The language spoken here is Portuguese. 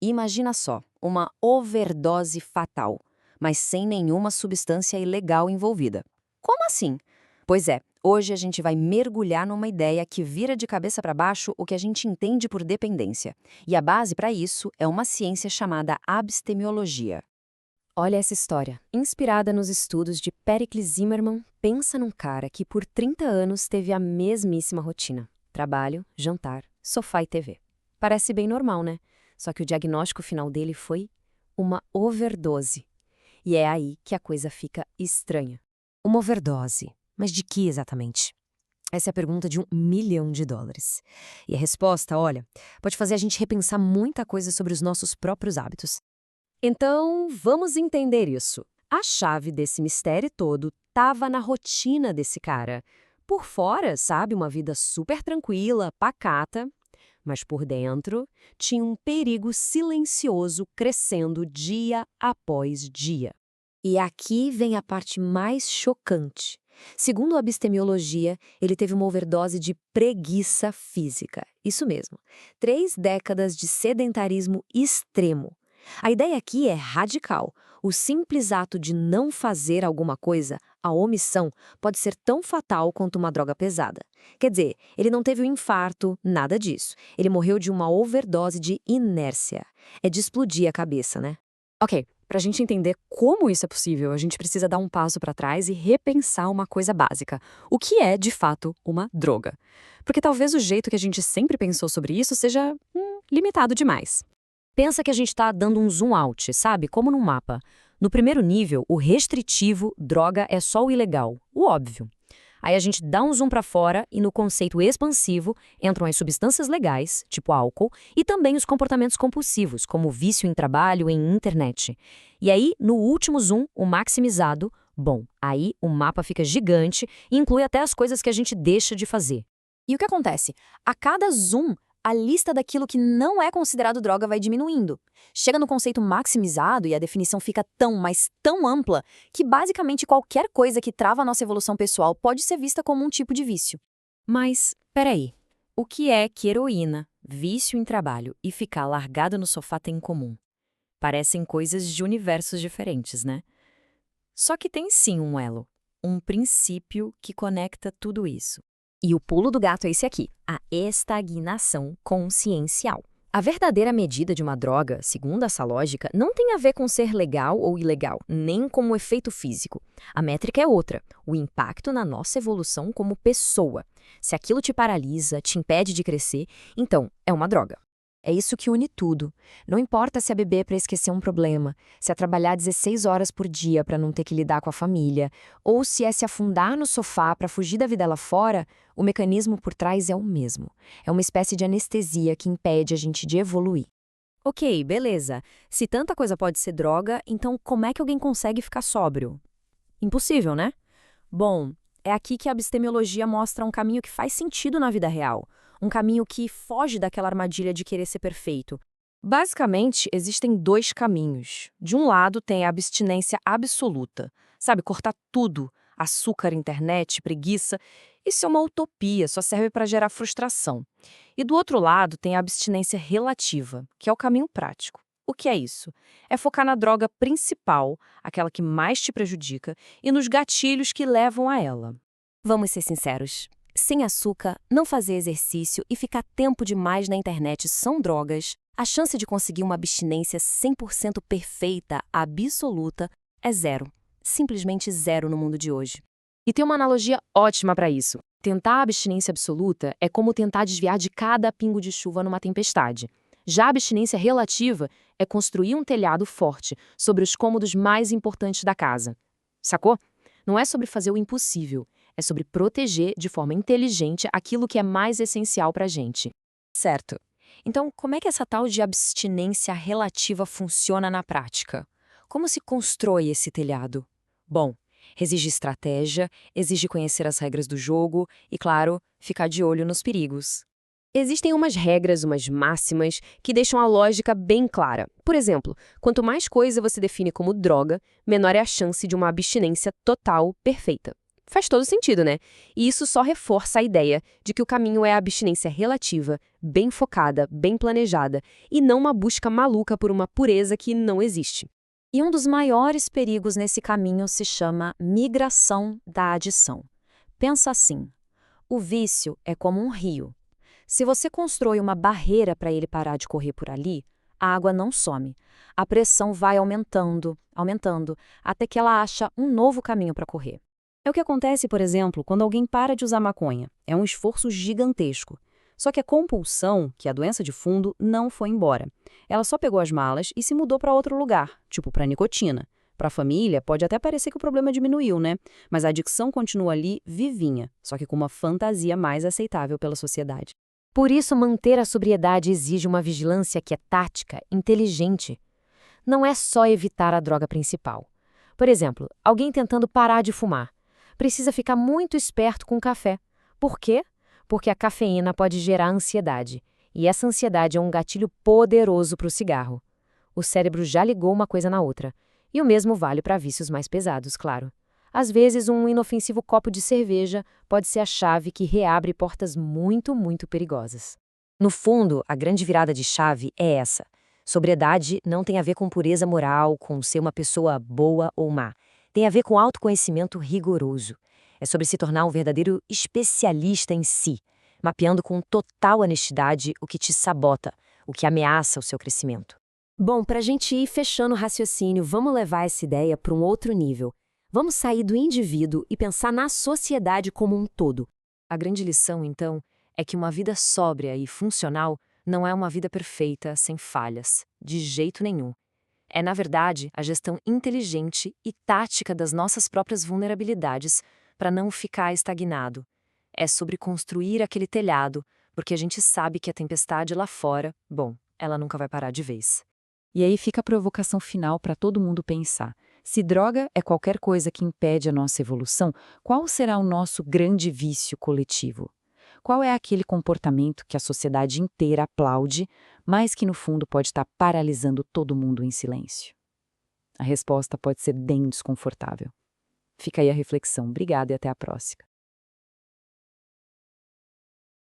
Imagina só, uma overdose fatal, mas sem nenhuma substância ilegal envolvida. Como assim? Pois é, hoje a gente vai mergulhar numa ideia que vira de cabeça para baixo o que a gente entende por dependência. E a base para isso é uma ciência chamada abstemiologia. Olha essa história. Inspirada nos estudos de Pericles Zimmermann, pensa num cara que por 30 anos teve a mesmíssima rotina. Trabalho, jantar, sofá e TV. Parece bem normal, né? Só que o diagnóstico final dele foi uma overdose. E é aí que a coisa fica estranha. Uma overdose. Mas de que exatamente? Essa é a pergunta de $1 milhão. E a resposta, olha, pode fazer a gente repensar muita coisa sobre os nossos próprios hábitos. Então, vamos entender isso. A chave desse mistério todo estava na rotina desse cara. Por fora, sabe, uma vida super tranquila, pacata, mas por dentro tinha um perigo silencioso crescendo dia após dia. E aqui vem a parte mais chocante. Segundo a abstemiologia, ele teve uma overdose de preguiça física. Isso mesmo, 3 décadas de sedentarismo extremo. A ideia aqui é radical. O simples ato de não fazer alguma coisa, a omissão, pode ser tão fatal quanto uma droga pesada. Quer dizer, ele não teve um infarto, nada disso. Ele morreu de uma overdose de inércia. É de explodir a cabeça, né? Ok, pra gente entender como isso é possível, a gente precisa dar um passo pra trás e repensar uma coisa básica. O que é, de fato, uma droga? Porque talvez o jeito que a gente sempre pensou sobre isso seja limitado demais. Pensa que a gente está dando um zoom out, sabe? Como num mapa. No primeiro nível, o restritivo, droga, é só o ilegal, o óbvio. Aí a gente dá um zoom para fora e no conceito expansivo entram as substâncias legais, tipo álcool, e também os comportamentos compulsivos, como vício em trabalho e em internet. E aí, no último zoom, o maximizado, bom, aí o mapa fica gigante e inclui até as coisas que a gente deixa de fazer. E o que acontece? A cada zoom, a lista daquilo que não é considerado droga vai diminuindo. Chega no conceito maximizado e a definição fica tão, mas tão ampla, que basicamente qualquer coisa que trava a nossa evolução pessoal pode ser vista como um tipo de vício. Mas, peraí, o que é que heroína, vício em trabalho e ficar largado no sofá têm em comum? Parecem coisas de universos diferentes, né? Só que tem sim um elo, um princípio que conecta tudo isso. E o pulo do gato é esse aqui, a estagnação consciencial. A verdadeira medida de uma droga, segundo essa lógica, não tem a ver com ser legal ou ilegal, nem com o efeito físico. A métrica é outra, o impacto na nossa evolução como pessoa. Se aquilo te paralisa, te impede de crescer, então é uma droga. É isso que une tudo. Não importa se é beber para esquecer um problema, se é trabalhar 16 horas por dia para não ter que lidar com a família, ou se é se afundar no sofá para fugir da vida lá fora, o mecanismo por trás é o mesmo. É uma espécie de anestesia que impede a gente de evoluir. Ok, beleza. Se tanta coisa pode ser droga, então como é que alguém consegue ficar sóbrio? Impossível, né? Bom, é aqui que a abstemiologia mostra um caminho que faz sentido na vida real. Um caminho que foge daquela armadilha de querer ser perfeito. Basicamente, existem 2 caminhos. De um lado tem a abstinência absoluta. Sabe, cortar tudo. Açúcar, internet, preguiça. Isso é uma utopia, só serve para gerar frustração. E do outro lado tem a abstinência relativa, que é o caminho prático. O que é isso? É focar na droga principal, aquela que mais te prejudica, e nos gatilhos que levam a ela. Vamos ser sinceros. Sem açúcar, não fazer exercício e ficar tempo demais na internet são drogas. A chance de conseguir uma abstinência 100% perfeita, absoluta, é zero. Simplesmente zero no mundo de hoje. E tem uma analogia ótima para isso. Tentar a abstinência absoluta é como tentar desviar de cada pingo de chuva numa tempestade. Já a abstinência relativa é construir um telhado forte sobre os cômodos mais importantes da casa. Sacou? Não é sobre fazer o impossível. É sobre proteger de forma inteligente aquilo que é mais essencial para a gente. Certo. Então, como é que essa tal de abstinência relativa funciona na prática? Como se constrói esse telhado? Bom, exige estratégia, exige conhecer as regras do jogo e, claro, ficar de olho nos perigos. Existem umas regras, umas máximas, que deixam a lógica bem clara. Por exemplo, quanto mais coisa você define como droga, menor é a chance de uma abstinência total perfeita. Faz todo sentido, né? E isso só reforça a ideia de que o caminho é a abstinência relativa, bem focada, bem planejada, e não uma busca maluca por uma pureza que não existe. E um dos maiores perigos nesse caminho se chama migração da adição. Pensa assim: o vício é como um rio. Se você constrói uma barreira para ele parar de correr por ali, a água não some. A pressão vai aumentando, aumentando, até que ela acha um novo caminho para correr. É o que acontece, por exemplo, quando alguém para de usar maconha. É um esforço gigantesco. Só que a compulsão, que é a doença de fundo, não foi embora. Ela só pegou as malas e se mudou para outro lugar, tipo para a nicotina. Para a família, pode até parecer que o problema diminuiu, né? Mas a adicção continua ali vivinha, só que com uma fantasia mais aceitável pela sociedade. Por isso, manter a sobriedade exige uma vigilância que é tática, inteligente. Não é só evitar a droga principal. Por exemplo, alguém tentando parar de fumar. Precisa ficar muito esperto com o café. Por quê? Porque a cafeína pode gerar ansiedade. E essa ansiedade é um gatilho poderoso para o cigarro. O cérebro já ligou uma coisa na outra. E o mesmo vale para vícios mais pesados, claro. Às vezes, um inofensivo copo de cerveja pode ser a chave que reabre portas muito, muito perigosas. No fundo, a grande virada de chave é essa. Sobriedade não tem a ver com pureza moral, com ser uma pessoa boa ou má. Tem a ver com autoconhecimento rigoroso. É sobre se tornar um verdadeiro especialista em si, mapeando com total honestidade o que te sabota, o que ameaça o seu crescimento. Bom, para a gente ir fechando o raciocínio, vamos levar essa ideia para um outro nível. Vamos sair do indivíduo e pensar na sociedade como um todo. A grande lição, então, é que uma vida sóbria e funcional não é uma vida perfeita, sem falhas, de jeito nenhum. É, na verdade, a gestão inteligente e tática das nossas próprias vulnerabilidades para não ficar estagnado. É sobre construir aquele telhado, porque a gente sabe que a tempestade lá fora, bom, ela nunca vai parar de vez. E aí fica a provocação final para todo mundo pensar. Se droga é qualquer coisa que impede a nossa evolução, qual será o nosso grande vício coletivo? Qual é aquele comportamento que a sociedade inteira aplaude, mas que no fundo pode estar paralisando todo mundo em silêncio? A resposta pode ser bem desconfortável. Fica aí a reflexão. Obrigada e até a próxima.